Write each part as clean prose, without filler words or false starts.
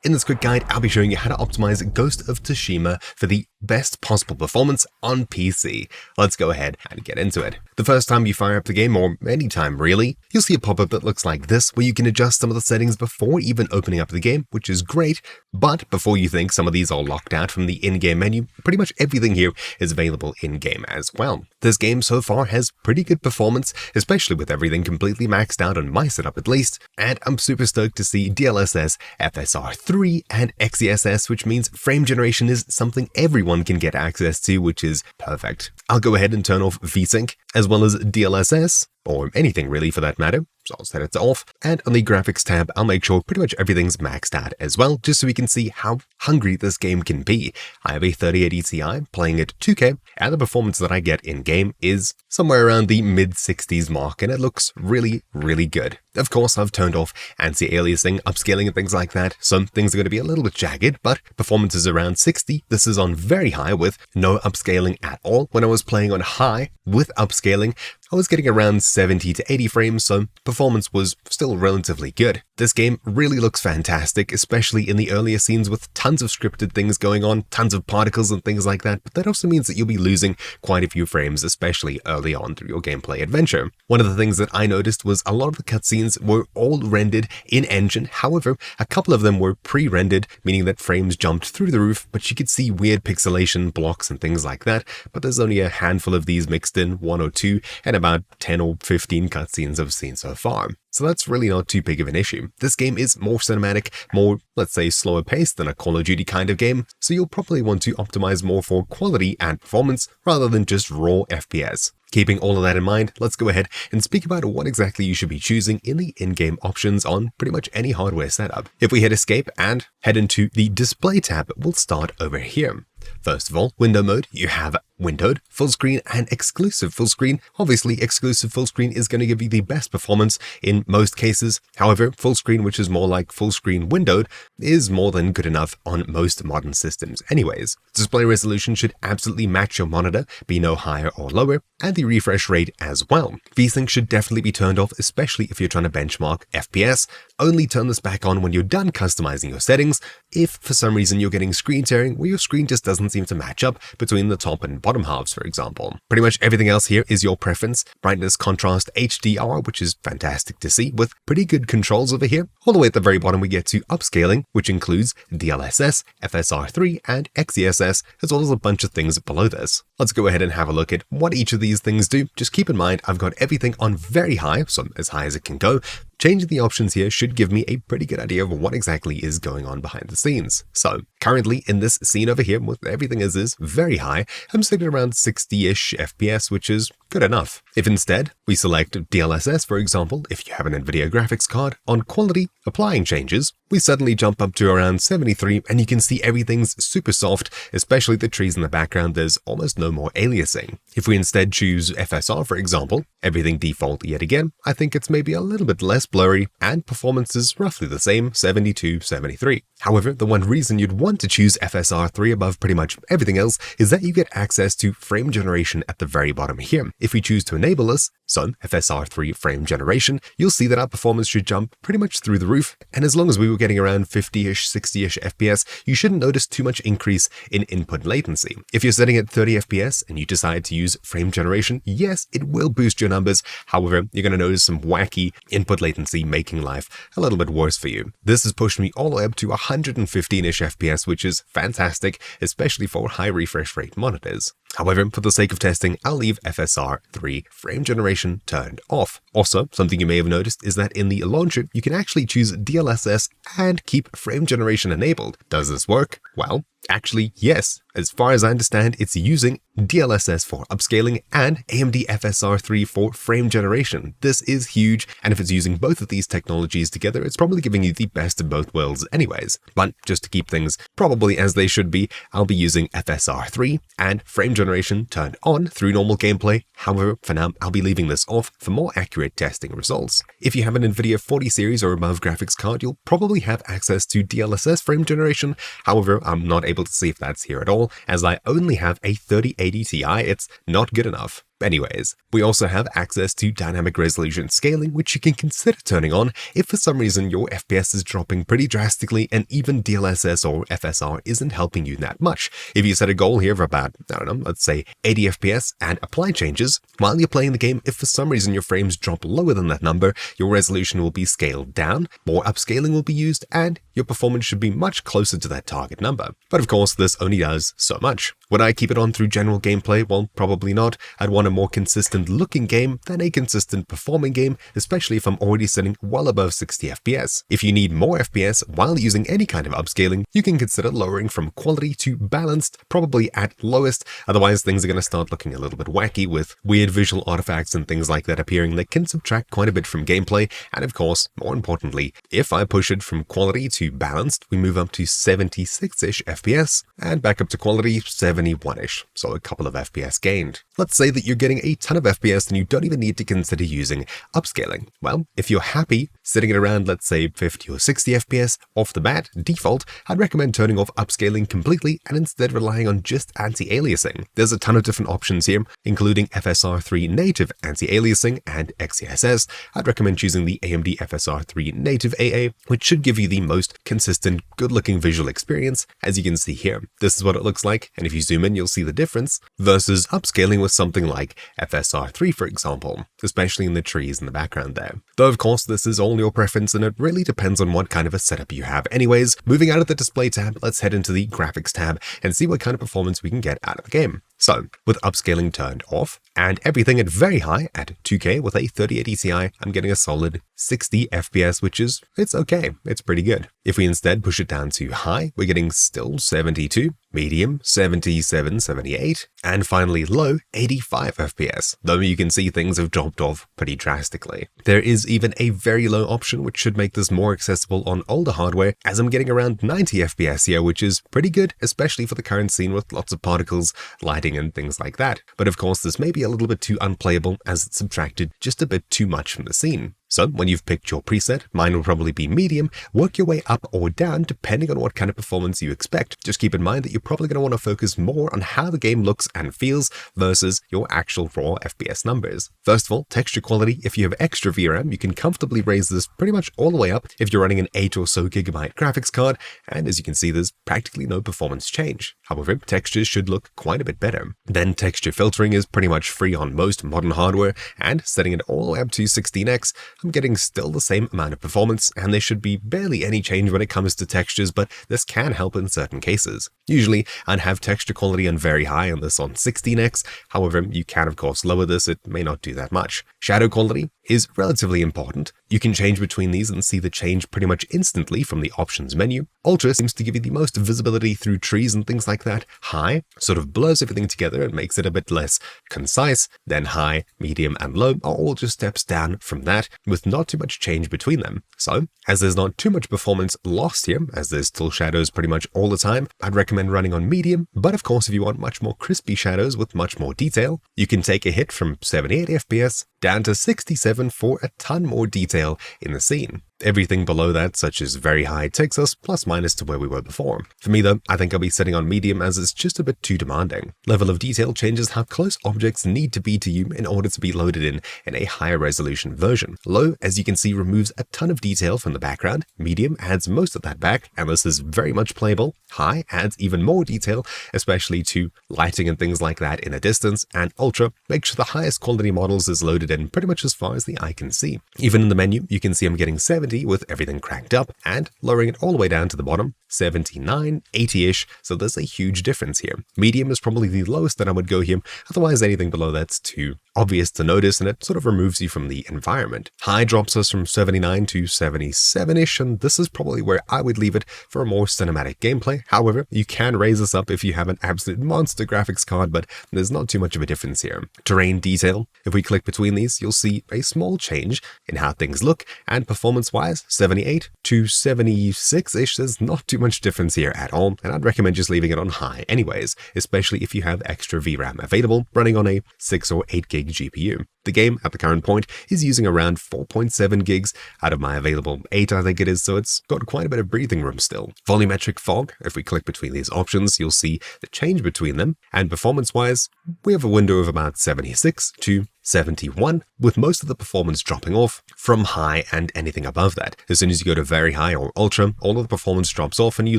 In this quick guide, I'll be showing you how to optimize Ghost of Tsushima for the best possible performance on PC. Let's go ahead and get into it. The first time you fire up the game, or any time really, you'll see a pop-up that looks like this, where you can adjust some of the settings before even opening up the game, which is great. But before you think some of these are locked out from the in-game menu, pretty much everything here is available in-game as well. This game so far has pretty good performance, especially with everything completely maxed out on my setup at least, and I'm super stoked to see DLSS, FSR3, and XeSS, which means frame generation is something everyone can get access to, which is perfect. I'll go ahead and turn off VSync, as well as DLSS, or anything really for that matter, so I'll set it to off, and on the graphics tab, I'll make sure pretty much everything's maxed out as well, just so we can see how hungry this game can be. I have a 3080 Ti playing at 2K, and the performance that I get in-game is somewhere around the mid-60s mark, and it looks really, really good. Of course, I've turned off anti-aliasing, upscaling, and things like that. Some things are going to be a little bit jagged, but performance is around 60. This is on very high with no upscaling at all. When I was playing on high with upscaling, I was getting around 70 to 80 frames, so performance was still relatively good. This game really looks fantastic, especially in the earlier scenes with tons of scripted things going on, tons of particles and things like that, but that also means that you'll be losing quite a few frames, especially early on through your gameplay adventure. One of the things that I noticed was a lot of the cutscenes were all rendered in-engine. However, a couple of them were pre-rendered, meaning that frames jumped through the roof, but you could see weird pixelation blocks and things like that, but there's only a handful of these mixed in, 1 or 2, and about 10 or 15 cutscenes I've seen so far. So that's really not too big of an issue. This game is more cinematic, more, let's say, slower paced than a Call of Duty kind of game, so you'll probably want to optimize more for quality and performance rather than just raw FPS. Keeping all of that in mind, let's go ahead and speak about what exactly you should be choosing in the in-game options on pretty much any hardware setup. If we hit escape and head into the display tab, we'll start over here. First of all, window mode, you have windowed, full screen, and exclusive full screen. Obviously, exclusive full screen is going to give you the best performance in most cases. However, full screen, which is more like full screen windowed, is more than good enough on most modern systems anyways. Display resolution should absolutely match your monitor, be no higher or lower, and the refresh rate as well. VSync should definitely be turned off, especially if you're trying to benchmark FPS. Only turn this back on when you're done customizing your settings. If for some reason you're getting screen tearing where your screen just doesn't seem to match up between the top and bottom halves, for example. Pretty much everything else here is your preference. Brightness, contrast, HDR, which is fantastic to see, with pretty good controls over here. All the way at the very bottom we get to upscaling, which includes DLSS, FSR3, and XeSS, as well as a bunch of things below this. Let's go ahead and have a look at what each of these things do. Just keep in mind I've got everything on very high, so as high as it can go. Changing the options here should give me a pretty good idea of what exactly is going on behind the scenes. So currently in this scene over here, with everything as is very high, I'm sitting around 60-ish FPS, which is good enough. If instead we select DLSS, for example, if you have an NVIDIA graphics card, on quality, applying changes, we suddenly jump up to around 73, and you can see everything's super soft, especially the trees in the background. There's almost no more aliasing. If we instead choose FSR, for example, everything default yet again, I think it's maybe a little bit less blurry, and performance is roughly the same, 72, 73. However, the one reason you'd want to choose FSR3 above pretty much everything else is that you get access to frame generation at the very bottom here. If we choose to enable this, so FSR3 frame generation, you'll see that our performance should jump pretty much through the roof, and as long as we were getting around 50-ish, 60-ish FPS, you shouldn't notice too much increase in input latency. If you're setting at 30 FPS and you decide to use frame generation, yes, it will boost your numbers. However, you're going to notice some wacky input latency making life a little bit worse for you. This has pushed me all the way up to 115-ish FPS, which is fantastic, especially for high refresh rate monitors. However, for the sake of testing, I'll leave FSR3 frame generation turned off. Also, something you may have noticed is that in the launcher, you can actually choose DLSS and keep frame generation enabled. Does this work? Well, actually, yes. As far as I understand, it's using DLSS for upscaling and AMD FSR3 for frame generation. This is huge, and if it's using both of these technologies together, it's probably giving you the best of both worlds anyways. But just to keep things probably as they should be, I'll be using FSR3 and frame generation turned on through normal gameplay. However, for now, I'll be leaving this off for more accurate testing results. If you have an NVIDIA 40 series or above graphics card, you'll probably have access to DLSS frame generation. However, I'm not able to see if that's here at all, as I only have a 3080 Ti. It's not good enough. Anyways, we also have access to dynamic resolution scaling, which you can consider turning on if for some reason your FPS is dropping pretty drastically and even DLSS or FSR isn't helping you that much. If you set a goal here of about, I don't know, let's say 80 FPS and apply changes, while you're playing the game, if for some reason your frames drop lower than that number, your resolution will be scaled down, more upscaling will be used, and your performance should be much closer to that target number. But of course, this only does so much. Would I keep it on through general gameplay? Well, probably not. I'd want a more consistent looking game than a consistent performing game, especially if I'm already sitting well above 60 FPS. If you need more FPS while using any kind of upscaling, you can consider lowering from quality to balanced, probably at lowest, otherwise things are going to start looking a little bit wacky with weird visual artifacts and things like that appearing that can subtract quite a bit from gameplay, and of course, more importantly, if I push it from quality to balanced, we move up to 76-ish FPS, and back up to quality 71-ish, so a couple of FPS gained. Let's say that you're getting a ton of FPS and you don't even need to consider using upscaling. Well, if you're happy sitting at around, let's say 50 or 60 FPS off the bat, default, I'd recommend turning off upscaling completely and instead relying on just anti-aliasing. There's a ton of different options here, including FSR3 native anti-aliasing and XeSS. I'd recommend choosing the AMD FSR3 native AA, which should give you the most consistent, good-looking visual experience, as you can see here. This is what it looks like, and if you zoom in, you'll see the difference, versus upscaling with something like FSR3, for example, especially in the trees in the background there. Though, of course, this is all your preference, and it really depends on what kind of a setup you have. Anyways, moving out of the display tab, let's head into the graphics tab and see what kind of performance we can get out of the game. So, with upscaling turned off, and everything at very high at 2K with a 3080 Ti, I'm getting a solid 60 FPS, which is, it's okay, it's pretty good. If we instead push it down to high, we're getting still 72, medium 77, 78, and finally low 85 FPS, though you can see things have dropped off pretty drastically. There is even a very low option which should make this more accessible on older hardware, as I'm getting around 90 FPS here, which is pretty good, especially for the current scene with lots of particles, lighting and things like that. But of course, this may be a little bit too unplayable as it's subtracted just a bit too much from the scene. So when you've picked your preset, mine will probably be medium, work your way up or down depending on what kind of performance you expect. Just keep in mind that you're probably going to want to focus more on how the game looks and feels versus your actual raw FPS numbers. First of all, texture quality. If you have extra VRAM, you can comfortably raise this pretty much all the way up if you're running an 8 or so gigabyte graphics card, and as you can see, there's practically no performance change. However, textures should look quite a bit better. Then texture filtering is pretty much free on most modern hardware, and setting it all the way up to 16x, I'm getting still the same amount of performance, and there should be barely any change when it comes to textures, but this can help in certain cases. Usually, I'd have texture quality on very high and this on 16x, however, you can of course lower this, it may not do that much. Shadow quality is relatively important. You can change between these and see the change pretty much instantly from the options menu. Ultra seems to give you the most visibility through trees and things like that. High sort of blurs everything together and makes it a bit less concise. Then high, medium, and low are all just steps down from that, with not too much change between them. So, as there's not too much performance lost here, as there's still shadows pretty much all the time, I'd recommend running on medium, but of course if you want much more crispy shadows with much more detail, you can take a hit from 78 FPS down to 67 for a ton more detail in the scene. Everything below that, such as very high, takes us plus minus to where we were before. For me though, I think I'll be setting on medium as it's just a bit too demanding. Level of detail changes how close objects need to be to you in order to be loaded in a higher resolution version. Low, as you can see, removes a ton of detail from the background. Medium adds most of that back, and this is very much playable. High adds even more detail, especially to lighting and things like that in the distance, and Ultra makes sure the highest quality models is loaded in pretty much as far as the eye can see. Even in the menu, you can see I'm getting 70 with everything cranked up, and lowering it all the way down to the bottom, 79, 80-ish, so there's a huge difference here. Medium is probably the lowest that I would go here, otherwise anything below that's too obvious to notice, and it sort of removes you from the environment. High drops us from 79 to 77-ish, and this is probably where I would leave it for a more cinematic gameplay. However, you can raise this up if you have an absolute monster graphics card, but there's not too much of a difference here. Terrain detail, if we click between these, you'll see a small change in how things look, and performance-wise, 78 to 76-ish, there's not too much difference here at all, and I'd recommend just leaving it on high anyways, especially if you have extra VRAM available, running on a 6 or 8 gig gig GPU. The game, at the current point, is using around 4.7 gigs out of my available 8, I think it is, so it's got quite a bit of breathing room still. Volumetric fog, if we click between these options, you'll see the change between them, and performance-wise, we have a window of about 76 to 71, with most of the performance dropping off from high and anything above that. As soon as you go to very high or ultra, all of the performance drops off and you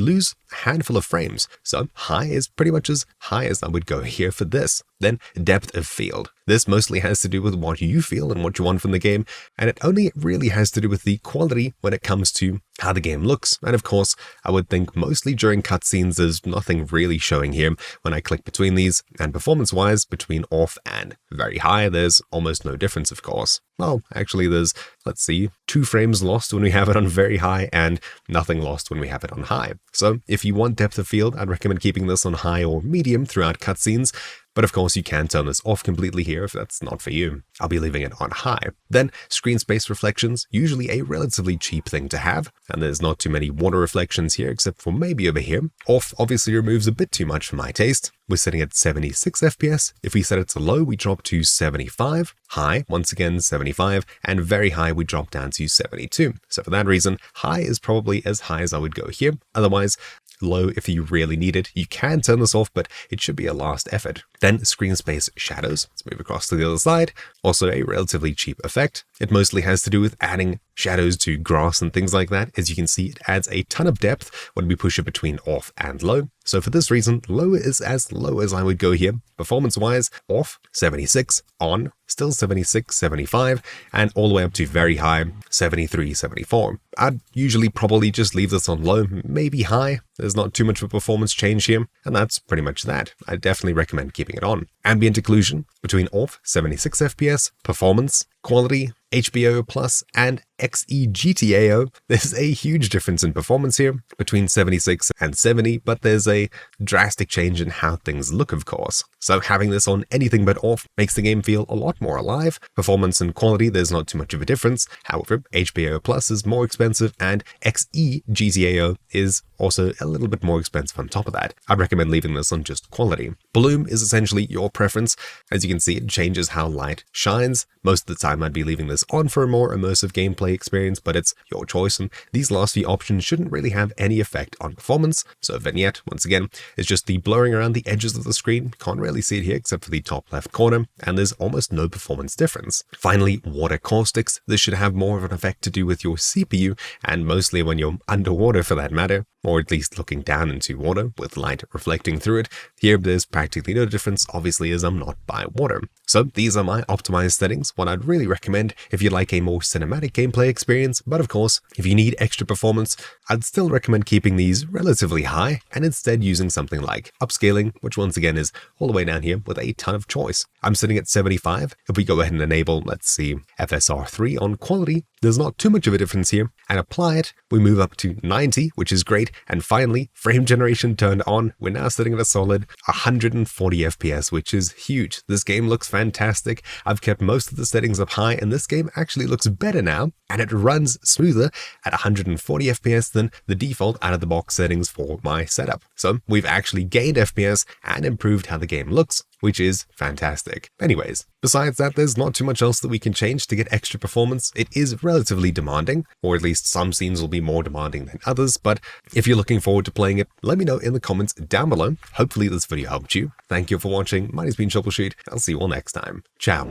lose a handful of frames. So high is pretty much as high as I would go here for this. Then depth of field. This mostly has to do with what you feel and what you want from the game, and it only really has to do with the quality when it comes to how the game looks. And of course, I would think mostly during cutscenes there's nothing really showing here when I click between these, and performance-wise, between off and very high, there's almost no difference, of course. Well, actually there's, let's see, 2 frames lost when we have it on very high and nothing lost when we have it on high. So if you want depth of field, I'd recommend keeping this on high or medium throughout cutscenes. But of course, you can turn this off completely here if that's not for you. I'll be leaving it on high. Then, screen space reflections, usually a relatively cheap thing to have, and there's not too many water reflections here except for maybe over here. Off obviously removes a bit too much for my taste. We're sitting at 76 FPS. If we set it to low, we drop to 75. High, once again, 75. And very high, we drop down to 72. So for that reason, high is probably as high as I would go here. Otherwise, low if you really need it. You can turn this off, but it should be a last effort. Then screen space shadows. Let's move across to the other side. Also a relatively cheap effect. It mostly has to do with adding shadows to grass and things like that. As you can see, it adds a ton of depth when we push it between off and low. So for this reason, low is as low as I would go here. Performance-wise, off, 76, on, still 76, 75, and all the way up to very high, 73, 74. I'd usually probably just leave this on low, maybe high. There's not too much of a performance change here, and that's pretty much that. I definitely recommend keeping it on. Ambient occlusion, between off, 76 FPS, performance, quality, HBO Plus, and XeGTAO. There's a huge difference in performance here between 76 and 70, but there's a drastic change in how things look, of course. So having this on anything but off makes the game feel a lot more alive. Performance and quality, there's not too much of a difference. However, HBO Plus is more expensive and XeGTAO is also a little bit more expensive on top of that. I'd recommend leaving this on just quality. Bloom is essentially your preference. As you can see, it changes how light shines. Most of the time I'd be leaving this on for a more immersive gameplay experience, but it's your choice, and these last few options shouldn't really have any effect on performance. So vignette, once again, is just the blurring around the edges of the screen. Can't really see it here except for the top left corner, and there's almost no performance difference. Finally, water caustics. This should have more of an effect to do with your CPU, and mostly when you're underwater for that matter, or at least looking down into water with light reflecting through it. Here there's practically no difference, obviously, as I'm not by water. So these are my optimized settings, what I'd really recommend if you'd like a more cinematic gameplay experience, but of course, if you need extra performance, I'd still recommend keeping these relatively high and instead using something like Upscaling, which once again is all the way down here with a ton of choice. I'm sitting at 75. If we go ahead and enable, let's see, FSR3 on quality, there's not too much of a difference here, and apply it, we move up to 90, which is great, and finally, frame generation turned on. We're now sitting at a solid 140 FPS, which is huge. This game looks fantastic. I've kept most of the settings up high, and this game actually looks better now, and it runs smoother at 140 FPS than the default out-of-the-box settings for my setup. So we've actually gained FPS and improved how the game looks, which is fantastic. Anyways, besides that, there's not too much else that we can change to get extra performance. It is relatively demanding, or at least some scenes will be more demanding than others, but if you're looking forward to playing it, let me know in the comments down below. Hopefully this video helped you. Thank you for watching. My name's been Troubleshoot. I'll see you all next time. Ciao.